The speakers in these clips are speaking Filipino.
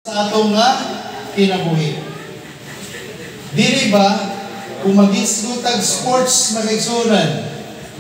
sa atong nga kinabuhi. Dili ba kung mag-isgutag sports magigsunan,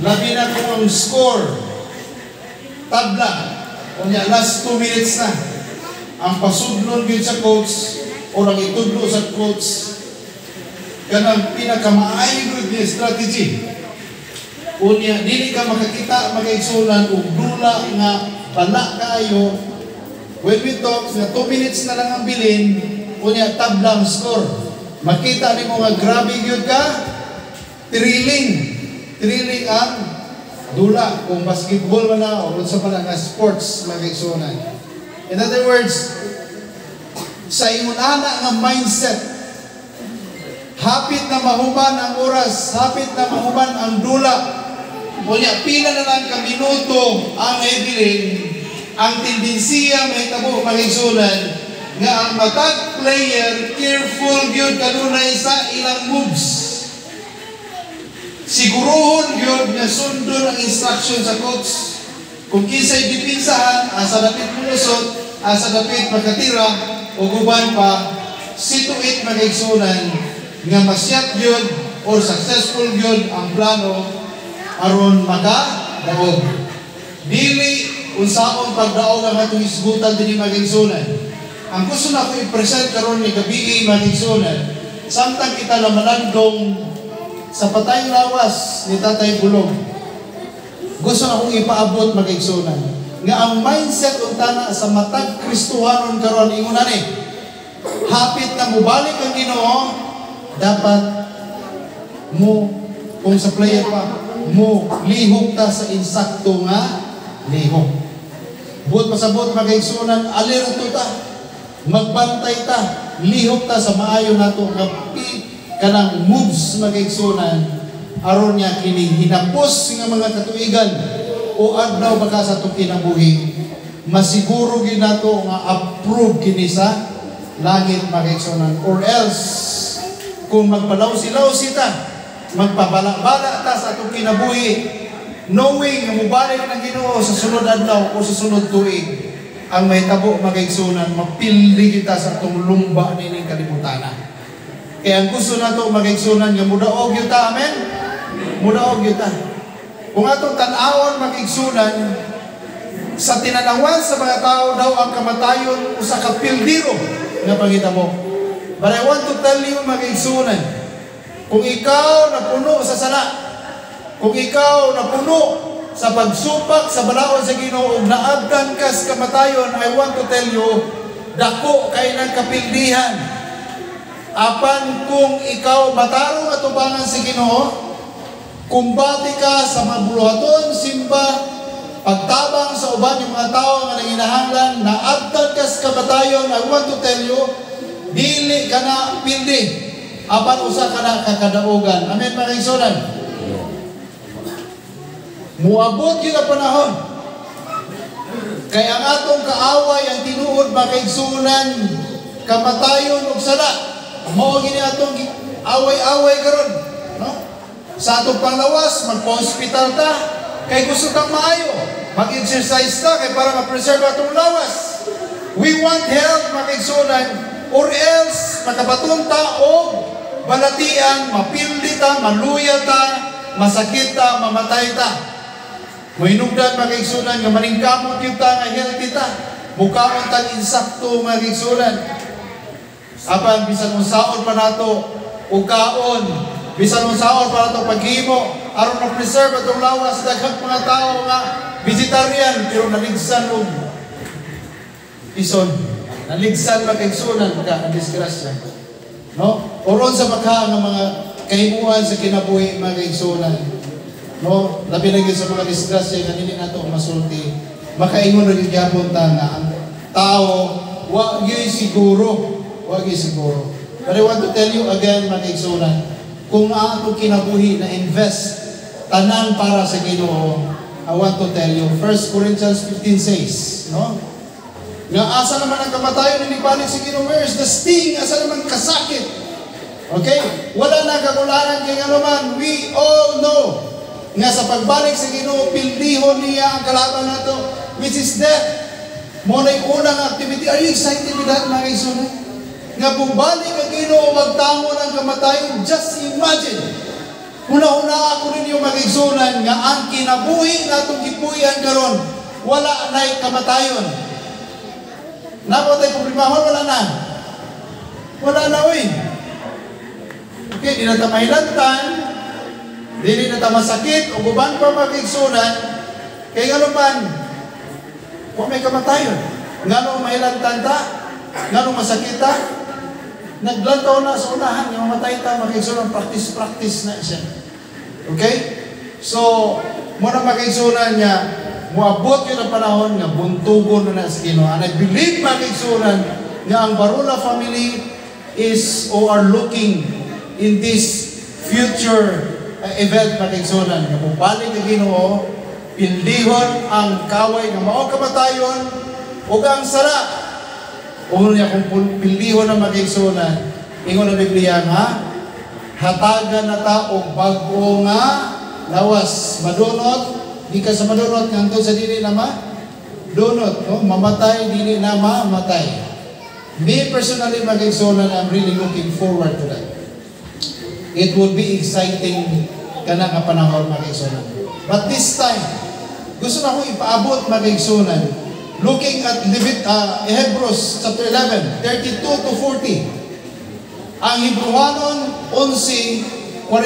labi na kung ang score tabla kunya last 2 minutes na ang pasudlon gyud sa coach o ang itudlo sa coach kanang pinakamaayo gyud strategy. Unya dili ka makakita magigsunan og dula nga bala kayo. When we talk na 2 minutes na lang ang bilin, unya tablang score. Makita nimo nga grabe gyud ka, thrilling ang dula kung basketball man na o sa pala nga sports magigsunan. In other words, sa ingon ana nga mindset, hapit na mahuman ang oras, hapit na mahuman ang dula. Unya pila na lang ka minuto ang ibilin. Ang tendensiya may tabo magigsunan nga ang matag player careful gyud kanunay sa ilang moves. Sigurohon gyud nga sundon ang instruction sa coach. Kung kinsay dipinsahan, asa dapit mulusot, asa dapit makatira o guban pa, situit magigsunan nga masyat gyud or successful gyud ang plano aron makadaog. Dili unsaon pagdaog ang atong isgutan dinhi magigsunan. Ang gusto na ko i-present karon ni gabi magigsunan, samtang kita na malandong sa patayong lawas ni Tatay Bulong. Gusto na kong ipaabot magigsunan nga ang mindset untana sa matag Kristohanon karon ingon ani, hapit na mubalik ang Ginoo, dapat mo kung sa player pa mo lihok ta sa insakto nga lihok. Buot pasabot magigsunan, alerto ta, magbantay ta, lihok ta sa maayo nato nga kanang moves magigsunan aron niya kini hinapos nga mga katuigan o adlaw baka sa itong kinabuhi, masiguro gyud nato nga approve kini sa langit magigsunan. Or else kung magpalaw-silaw sita, magpabala-bala ta sa itong kinabuhi, knowing nga mubalik ng Ginoo sa sunod adlaw o sa sunod tuig, ang may tabo magigsunan, mapildi kita sa itong lumba nining kalibutana. Kaya ang gusto nato magigsunan nga mudaog yun ta, amen? Mudaog yun ta. Kung atong tan-awon magigsunan, sa tinanawan sa mga tao daw ang kamatayon o sa kapildiro na pangitabo. But I want to tell you magigsunan, kung ikaw napuno sa sala, kung ikaw napuno sa pagsupak sa balaod sa Ginoo ug naabdan ka sa kamatayon, I want to tell you, dako kay nang kapildihan. Apan kung ikaw matarong atubangan sa Ginoo, kumbati ka sa mabuluhaton, simba, pagtabang sa uban yung mga tao nga nanginahanglan, naabdan ka sa kamatayon, I want to tell you, dili ka na pildi, apan usa ka na kakadaogan. Amen, mga igsoon. Muabot yun ang panahon. Kaya ang atong kaaway ang tinuod makaigsunan, kamatayon ug sala. Mao gini atong away-away karon, no? Sa atong panglawas, magpa-hospital ta kay gusto kang maayo. Mag-exercise ta kay para ma-preserve atong lawas. We want health makaigsunan, or else makabaton ta og balatian, mapildi ta, maluya ta, masakit ta, mamatay ta. Mainugdan magigsunan nga maningkamot kita nga healthy ta. Mukaon tang insakto magigsunan. Apan bisan unsaon pa nato og kaon, bisan unsaon pa nato paghimo aron ma-preserve atong lawas daghang mga tao nga vegetarian pero naligsan og ison. Naligsan magigsunan ka disgrasya. No? Oron sa makha nga mga kahimuan sa kinabuhi magigsunan. No, labi na sa mga disgrasya nga dili nato masulti, makaingon ra gyud gyapon ta nga ang tao wa gyud siguro. But I want to tell you again, mga igsunan, kung ato kinabuhi na invest tanan para sa Ginoo, I want to tell you 1 Corinthians 15 says, no? Nga asa naman ang kamatayon ni balik sa Ginoo, where is the sting? Asa naman kasakit? Okay? Wala na kagularan kay anuman. We all know nga sa pagbalik sa Ginoo, pildihon niya ang kalaban nato, which is death. Mo na yung unang activity. Are you excited with that, mga kaigsunan? Nga bubalik ang Ginoo magtamo ng kamatayon. Just imagine. Una-una ako ninyo mga kaigsunan nga ang kinabuhi na itong kipuyan karon wala na'y kamatayon. Napo tayo problemahon, wala na. Wala na, uy. Okay, di na ta mahilantan, di na ta masakit, o guban pa mga kaigsunan, kaya nga naman, kung may kamatayon, nga nung mahilantan ta, nga nung masakit ta, naglantaw na sa unahan, yung mamatay ta, mga kaigsunan, practice na siya. Okay? So, muna mga kaigsunan niya, muabot yun ang panahon nga buntugon na sa Ginoo. And I believe, mga kaigsunan, nga ang Barula family is or are looking in this future event, mga kaigsunan, nga bubalik ang Ginoo, pindihon ang kaway nga mao kamatayon ug ang sara. Ug niya kung pindihon ang mga kaigsunan, ingon ang Biblia nga hatagan na ta og bag-o nga lawas madunot. Di ka sa madunot nganto sa dili na madunot, no? Mamatay dili na mamatay. Me personally, mga kaigsunan, I'm really looking forward to that. It would be exciting kana nga panahon, mga kaigsunan. But this time, gusto na akong ipaabot, mga kaigsunan, looking at Hebrews chapter 11, 32 to 40. Ang Hebrewanon 11, 32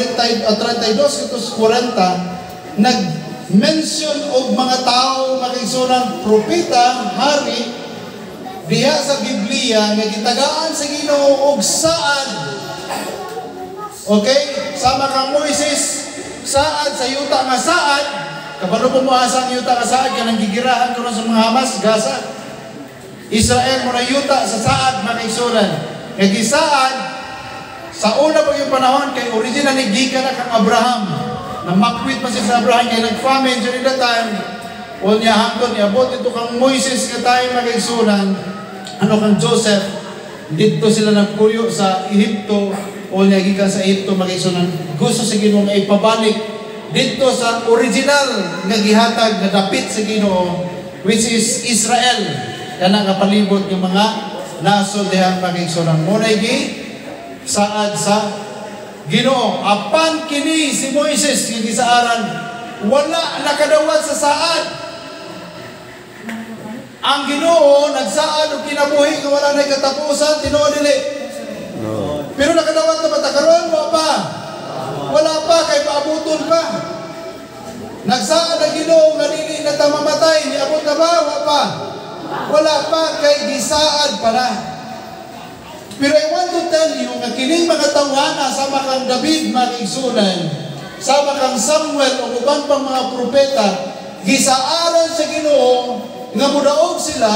to 40, nag-mention og mga tao, mga kaigsunan, propeta, hari, diha sa Biblia nga gitagaan sa Ginoo og saad. Okay? Sama kang Moises, saad sa yuta nga saad. Kabalo po mo asa ang yuta nga saad kanang gigirahan karon sa mga Hamas, Gaza. Israel mo na yuta sa saad, mga kaigsunan. Nga gisaad sa una pa yung panahon kay original ni gikan na kang Abraham. Na makwit pa siya sa Abraham kay nag-famine during that time. O niya hangtod niya abot ito kang Moises nga tayo, mga kaigsunan. Ano kang Joseph, dito sila nagpuyo sa Ehipto, o nagikan sa Ehipto, mga kaigsunan. Gusto sa Ginoo nga ipabalik dito sa original nga gihatag na dapit sa Ginoo, which is Israel. Kana nga palibot yung mga nasod diha, mga kaigsunan. Munay gi saad sa Ginoo. Apan kini si Moises nga gisaaran, wala nakadawat sa saad. Ang Ginoo nagsaad og kinabuhi nga wala nay katapusan, tinuod dili. No. Pero nakadawat na ba karon? Wala pa kay paabuton pa. Nagsaad ang Ginoo nga dili na ta mamatay, niabot na ba? Wala pa kay gisaad pa na. Pero I want to tell you nga kining mga tawhana sama kang David, mga kaigsunan, sama kang Samuel o uban pang mga propeta, gisaaran sa Ginoo nga mudaog sila,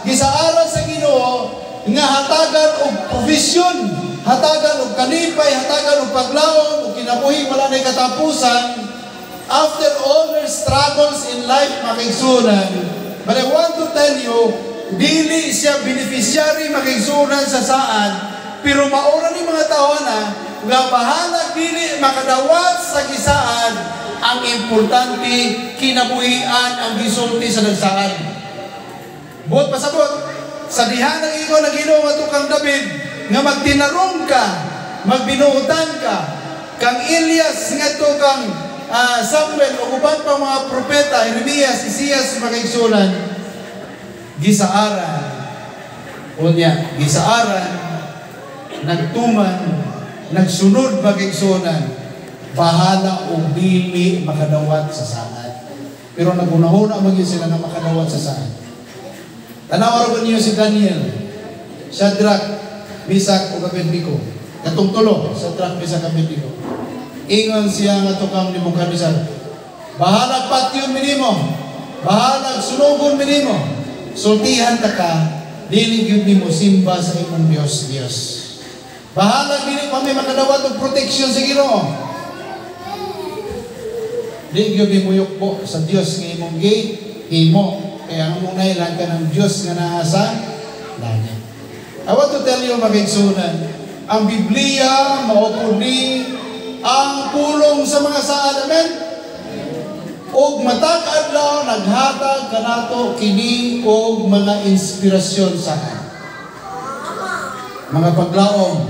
gisaaran sa Ginoo nga hatagan og provision, hatagan og kanipay, hatagan og paglaom og kinabuhi wala nay katapusan after all their struggles in life, mga kaigsunan. But I want to tell you, dili siya beneficiary, mga kaigsunan, sa saad, pero maura ni mga tawana nga bahala dili makadawat sa gisaad. Ang importante kinabuhian ang gisulti sa nagsaad. Buot pasabot sa diha ng ikaw na Ginoo nga tukang David nga magtinarong ka, magbinuutan ka, kang Elias nga tukang Samuel o uban pa mga propeta, Jeremias, Isias, mga kaigsunan, gisaaran. O niya, gisaaran, nagtuman, nagsunod, mga kaigsunan, bahala o dili makadawat sa saad. Pero nagunahuna maging sila na makadawat sa saad. Tanaw niyo si Daniel, Shadrach, Meshach ug Abednego. Katong tulo, Shadrach, Meshach, Abednego. Ingon siya nga tukang Nebukadnezar, bahalag patyon minimo, bahalag sunugon minimo, sultihan ta ka, dili gyud nimo simba sa imong Dios. Bahalag dili pa may makadawat og protection sa Ginoo. Dili gyud nimo yukbo sa Dios nga imong gihimo. Kaya ang mong nailan ka ng Diyos nga naa sa langit. I want to tell you, mga kaigsunan, ang Biblia maupod ni ang pulong sa mga saad. Amen? Og matag adlaw naghatag kanato kini og mga inspirasyon sa mga paglaom